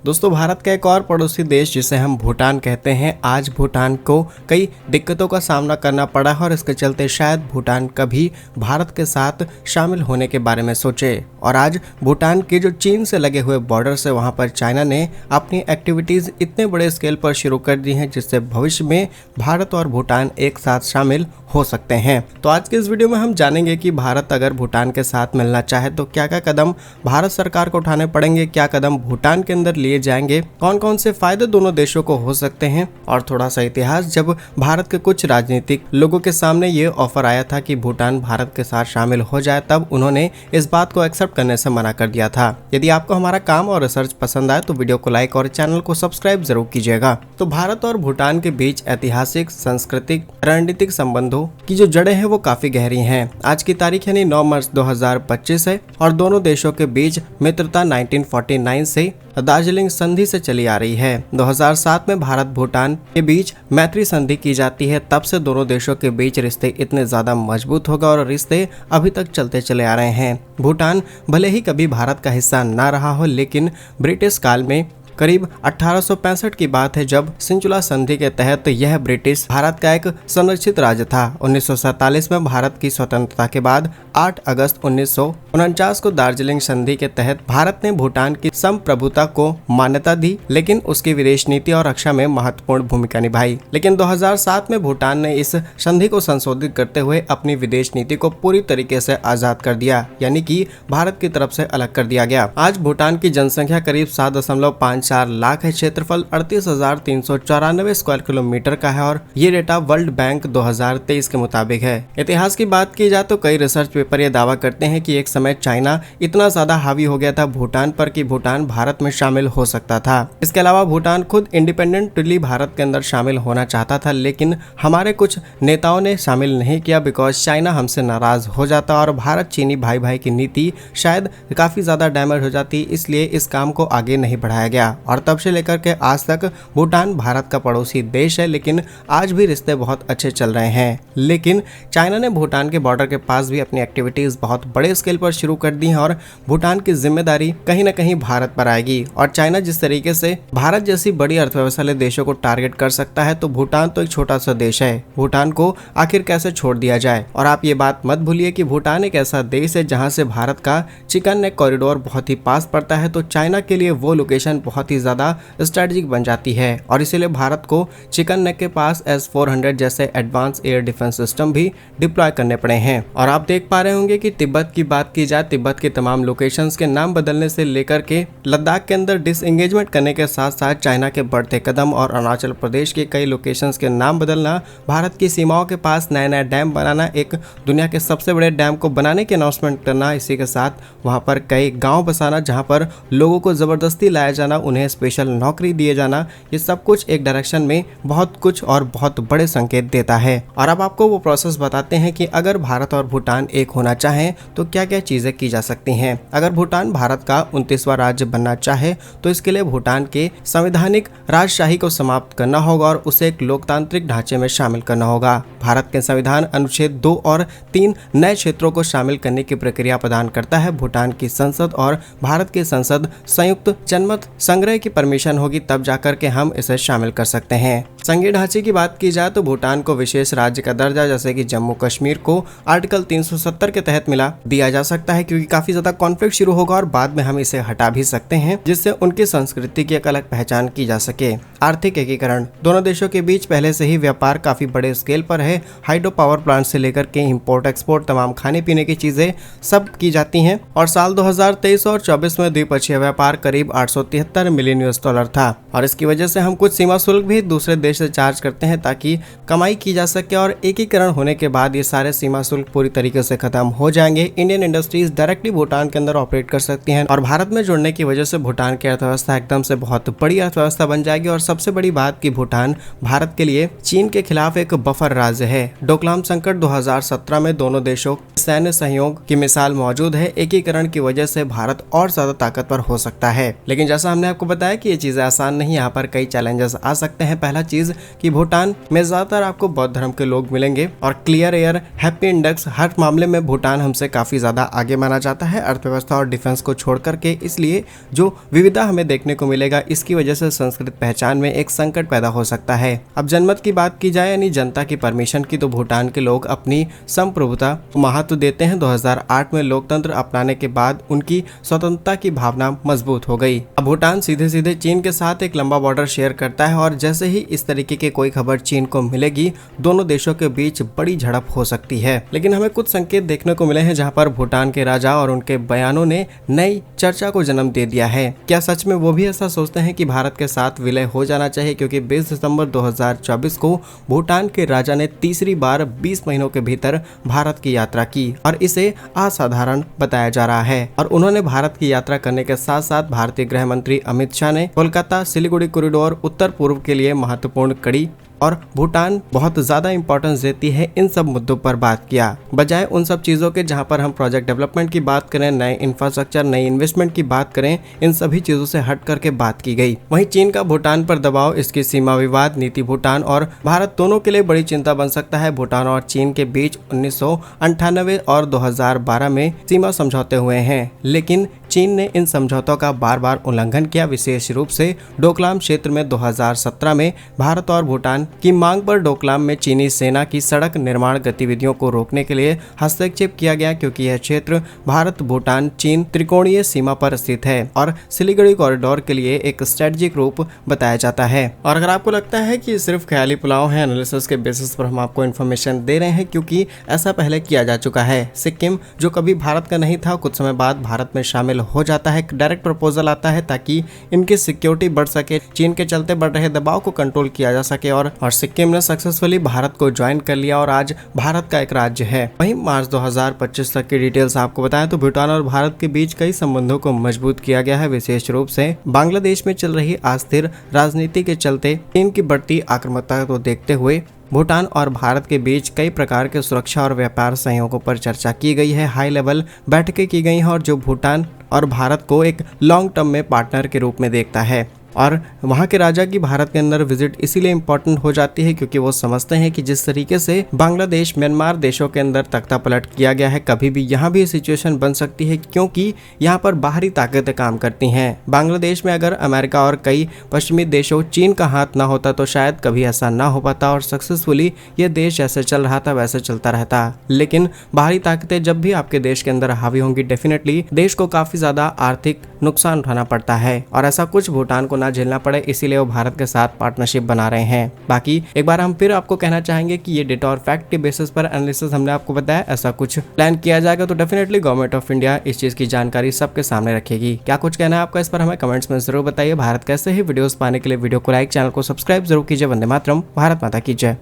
दोस्तों भारत का एक और पड़ोसी देश जिसे हम भूटान कहते हैं, आज भूटान को कई दिक्कतों का सामना करना पड़ा है और इसके चलते शायद भूटान कभी भारत के साथ शामिल होने के बारे में सोचे। और आज भूटान के जो चीन से लगे हुए बॉर्डर से वहां पर चाइना ने अपनी एक्टिविटीज इतने बड़े स्केल पर शुरू कर दी हैं जिससे भविष्य में भारत और भूटान एक साथ शामिल हो सकते हैं। तो आज के इस वीडियो में हम जानेंगे कि भारत अगर भूटान के साथ मिलना चाहे तो क्या क्या कदम भारत सरकार को उठाने पड़ेंगे, क्या कदम भूटान के अंदर लिए जाएंगे, कौन कौन से फायदे दोनों देशों को हो सकते हैं। और थोड़ा सा इतिहास, जब भारत के कुछ राजनीतिक लोगों के सामने ये ऑफर आया था कि भूटान भारत के साथ शामिल हो जाए, तब उन्होंने इस बात को एक्सेप्ट करने से मना कर दिया था। यदि आपको हमारा काम और रिसर्च पसंद आए तो वीडियो को लाइक और चैनल को सब्सक्राइब जरूर कीजिएगा। तो भारत और भूटान के बीच ऐतिहासिक, सांस्कृतिक, रणनीतिक संबंधों की जो जड़ें हैं वो काफी गहरी हैं। आज की तारीख यानी 9 मार्च 2025 है और दोनों देशों के बीच मित्रता 1949 से दार्जिलिंग संधि से चली आ रही है। 2007 में भारत भूटान के बीच मैत्री संधि की जाती है। तब से दोनों देशों के बीच रिश्ते इतने ज्यादा मजबूत हो गए और रिश्ते अभी तक चलते चले आ रहे हैं। भूटान भले ही कभी भारत का हिस्सा ना रहा हो, लेकिन ब्रिटिश काल में करीब 1865 की बात है जब सिंचुला संधि के तहत यह ब्रिटिश भारत का एक संरक्षित राज्य था। 1947 में भारत की स्वतंत्रता के बाद 8 अगस्त 1949 को दार्जिलिंग संधि के तहत भारत ने भूटान की संप्रभुता को मान्यता दी, लेकिन उसकी विदेश नीति और रक्षा में महत्वपूर्ण भूमिका निभाई। लेकिन 2007 में भूटान ने इस संधि को संशोधित करते हुए अपनी विदेश नीति को पूरी तरीके से आजाद कर दिया, यानी कि भारत की तरफ से अलग कर दिया गया। आज भूटान की जनसंख्या करीब 7.54 लाख है। क्षेत्रफल 38,394 स्क्वायर किलोमीटर का है और ये डेटा वर्ल्ड बैंक 2023 के मुताबिक है। इतिहास की बात की जाए तो कई रिसर्च पेपर ये दावा करते हैं कि एक समय चाइना इतना ज्यादा हावी हो गया था भूटान पर कि भूटान भारत में शामिल हो सकता था। इसके अलावा भूटान खुद इंडिपेंडेंटली भारत के अंदर शामिल होना चाहता था, लेकिन हमारे कुछ नेताओं ने शामिल नहीं किया बिकॉज चाइना हमसे नाराज हो जाता और भारत चीनी भाई भाई की नीति शायद काफी ज्यादा डैमेज हो जाती, इसलिए इस काम को आगे नहीं बढ़ाया गया। और तब से लेकर के आज तक भूटान भारत का पड़ोसी देश है, लेकिन आज भी रिश्ते बहुत अच्छे चल रहे हैं। लेकिन चाइना ने भूटान के बॉर्डर के पास भी अपनी एक्टिविटीज बहुत बड़े स्केल पर शुरू कर दी हैं और भूटान की जिम्मेदारी कहीं ना कहीं भारत पर आएगी। और चाइना जिस तरीके से भारत जैसी बड़ी अर्थव्यवस्था वाले देशों को टारगेट कर सकता है, तो भूटान तो एक छोटा सा देश है, भूटान को आखिर कैसे छोड़ दिया जाए। और आप ये बात मत भूलिए कि भूटान एक ऐसा देश है जहां से भारत का चिकन नेक कॉरिडोर बहुत ही पास पड़ता है, तो चाइना के लिए वो लोकेशन बहुत ही ज्यादा स्ट्रेटेजिक बन जाती है और इसीलिए भारत को चिकन नेक के पास S-400 जैसे एडवांस एयर डिफेंस सिस्टम भी डिप्लॉय करने पड़े हैं। और आप देख पा रहे होंगे कि तिब्बत की बात की जाए, तिब्बत के तमाम लोकेशंस के नाम बदलने से लेकर के लद्दाख के अंदर डिसएंगेजमेंट करने के साथ साथ चाइना के बढ़ते कदम और अरुणाचल प्रदेश के कई लोकेशंस के नाम बदलना, भारत की सीमाओं के पास नया नया डैम बनाना, एक दुनिया के सबसे बड़े डैम को बनाने की अनाउंसमेंट करना, इसी के साथ वहां पर कई गाँव बसाना जहाँ पर लोगों को जबरदस्ती लाया जाना, उन्हें स्पेशल नौकरी दिए जाना, ये सब कुछ एक डायरेक्शन में बहुत कुछ और बहुत बड़े संकेत देता है। और अब आपको वो प्रोसेस बताते हैं कि अगर भारत और भूटान एक होना चाहे तो क्या क्या चीजें की जा सकती हैं। अगर भूटान भारत का 29वां राज्य बनना चाहे तो इसके लिए भूटान के संवैधानिक राजशाही को समाप्त करना होगा और उसे एक लोकतांत्रिक ढांचे में शामिल करना होगा। भारत के संविधान अनुच्छेद 2 और 3 नए क्षेत्रों को शामिल करने की प्रक्रिया प्रदान करता है। भूटान की संसद और भारत की संसद संयुक्त जनमत संग्रह की परमिशन होगी, तब जाकर के हम इसे शामिल कर सकते हैं। संघीय ढांचे की बात की जाए तो भूटान को विशेष राज्य का दर्जा जैसे कि जम्मू कश्मीर को आर्टिकल 370 के तहत दिया जा सकता है, क्योंकि काफी ज्यादा कॉन्फ्लिक्ट शुरू होगा और बाद में हम इसे हटा भी सकते हैं, जिससे उनकी संस्कृति की एक अलग पहचान की जा सके। आर्थिक एकीकरण, दोनों देशों के बीच पहले से ही व्यापार काफी बड़े स्केल पर है। हाइड्रो पावर प्लांट से लेकर के इंपोर्ट एक्सपोर्ट, तमाम खाने पीने की चीजें सब की जाती हैं। और साल 2023 और 24 में द्विपक्षीय व्यापार करीब 873 मिलियन $, था और इसकी वजह से हम कुछ सीमा शुल्क भी दूसरे देश से चार्ज करते हैं ताकि कमाई की जा सके। और एकीकरण होने के बाद ये सारे सीमा शुल्क पूरी तरीके से खत्म हो जाएंगे। इंडियन इंडस्ट्रीज डायरेक्टली भूटान के अंदर ऑपरेट कर सकती हैं और भारत में जुड़ने की वजह से भूटान की अर्थव्यवस्था एकदम से बहुत बड़ी अर्थव्यवस्था बन जाएगी। और सबसे बड़ी बात कि भूटान भारत के लिए चीन के खिलाफ एक बफर राज्य है। डोकलाम संकट 2017 में दोनों देशों सैन्य सहयोग की मिसाल मौजूद है। एकीकरण की वजह से भारत और ज्यादा ताकतवर हो सकता है, लेकिन जैसा हमने आपको बताया कि ये चीजें आसान नहीं, यहाँ पर कई चैलेंजेस आ सकते हैं। पहला चीज कि भूटान में ज्यादातर आपको बौद्ध धर्म के लोग मिलेंगे और क्लियर एयर, हैप्पी इंडेक्स, हर मामले में भूटान हमसे काफी ज्यादा आगे माना जाता है अर्थव्यवस्था और डिफेंस को छोड़ करके। इसलिए जो विविधता हमें देखने को मिलेगा, इसकी वजह से संस्कृत पहचान में एक संकट पैदा हो सकता है। अब जनमत की बात की जाए यानी जनता की परमिशन की, तो भूटान के लोग अपनी संप्रभुता को महत्व देते हैं। 2008 में लोकतंत्र अपनाने के बाद उनकी स्वतंत्रता की भावना मजबूत हो गई। अब भूटान सीधे सीधे चीन के साथ एक लंबा बॉर्डर शेयर करता है और जैसे ही इस तरीके की कोई खबर चीन को मिलेगी, दोनों देशों के बीच बड़ी झड़प हो सकती है। लेकिन हमें कुछ संकेत देखने को मिले हैं जहां पर भूटान के राजा और उनके बयानों ने नई चर्चा को जन्म दे दिया है। क्या सच में वो भी ऐसा सोचते हैं कि भारत के साथ विलय हो जाना चाहिए? क्योंकि 20 दिसंबर 2024 को भूटान के राजा ने तीसरी बार 20 महीनों के भीतर भारत की यात्रा की और इसे असाधारण बताया जा रहा है। और उन्होंने भारत की यात्रा करने के साथ साथ भारतीय गृह मंत्री अमित शाह ने कोलकाता सिलीगुड़ी कॉरिडोर उत्तर पूर्व के लिए महत्वपूर्ण कड़ी और भूटान बहुत ज्यादा इंपॉर्टेंस देती है, इन सब मुद्दों पर बात किया। बजाय उन सब चीजों के जहां पर हम प्रोजेक्ट डेवलपमेंट की बात करें, नए इंफ्रास्ट्रक्चर, नई इन्वेस्टमेंट की बात करें, इन सभी चीजों से हट करके बात की गई। वहीं चीन का भूटान पर दबाव, इसकी सीमा विवाद नीति भूटान और भारत दोनों के लिए बड़ी चिंता बन सकता है। भूटान और चीन के बीच 1998 और 2012 में सीमा समझौते हुए हैं, लेकिन चीन ने इन समझौतों का बार बार उल्लंघन किया। विशेष रूप से डोकलाम क्षेत्र में 2017 में भारत और भूटान की मांग पर डोकलाम में चीनी सेना की सड़क निर्माण गतिविधियों को रोकने के लिए हस्तक्षेप किया गया, क्योंकि यह क्षेत्र भारत भूटान चीन त्रिकोणीय सीमा पर स्थित है और सिलीगुड़ी कॉरिडोर के लिए एक स्ट्रेटेजिक रूप बताया जाता है। और अगर आपको लगता है कि सिर्फ ख्याली पुलाव है, एनालिसिस के बेसिस पर हम आपको इन्फॉर्मेशन दे रहे हैं, क्योंकि ऐसा पहले किया जा चुका है। सिक्किम जो कभी भारत का नहीं था, कुछ समय बाद भारत में शामिल हो जाता है। डायरेक्ट प्रपोजल आता है ताकि इनकी सिक्योरिटी बढ़ सके, चीन के चलते बढ़ रहे दबाव को कंट्रोल किया जा सके और सिक्किम ने सक्सेसफुली भारत को ज्वाइन कर लिया और आज भारत का एक राज्य है। वहीं मार्च 2025 तक की डिटेल्स आपको बताएं तो भूटान और भारत के बीच कई संबंधों को मजबूत किया गया है। विशेष रूप से बांग्लादेश में चल रही अस्थिर राजनीति के चलते चीन की बढ़ती आक्रामकता को देखते हुए भूटान और भारत के बीच कई प्रकार के सुरक्षा और व्यापार सहयोगों पर चर्चा की गई है। हाई लेवल बैठकें की गई हैं और जो भूटान और भारत को एक लॉन्ग टर्म में पार्टनर के रूप में देखता है। और वहाँ के राजा की भारत के अंदर विजिट इसीलिए इम्पोर्टेंट हो जाती है क्योंकि वो समझते हैं कि जिस तरीके से बांग्लादेश, म्यांमार देशों के अंदर तख्ता पलट किया गया है, कभी भी यहाँ भी सिचुएशन बन सकती है, क्योंकि यहाँ पर बाहरी ताकतें काम करती हैं। बांग्लादेश में अगर अमेरिका और कई पश्चिमी देशों, चीन का हाथ ना होता तो शायद कभी ऐसा ना हो पाता और सक्सेसफुली ये देश जैसे चल रहा था वैसे चलता रहता। लेकिन बाहरी ताकतें जब भी आपके देश के अंदर हावी होंगी, डेफिनेटली देश को काफी ज्यादा आर्थिक नुकसान उठाना पड़ता है और ऐसा कुछ भूटान को ना झेलना पड़े, इसीलिए वो भारत के साथ पार्टनरशिप बना रहे हैं। बाकी एक बार हम फिर आपको कहना चाहेंगे कि ये डेटा और फैक्ट के बेसिस पर एनालिसिस हमने आपको बताया, ऐसा कुछ प्लान किया जाएगा तो डेफिनेटली गवर्नमेंट ऑफ इंडिया इस चीज की जानकारी सबके सामने रखेगी। क्या कुछ कहना है आपका इस पर हमें कमेंट्स में जरूर बताइए। भारत कैसे ही वीडियोस पाने के लिए वीडियो को लाइक, चैनल को सब्सक्राइब जरूर कीजिए। वंदे मातरम, भारत माता की जय।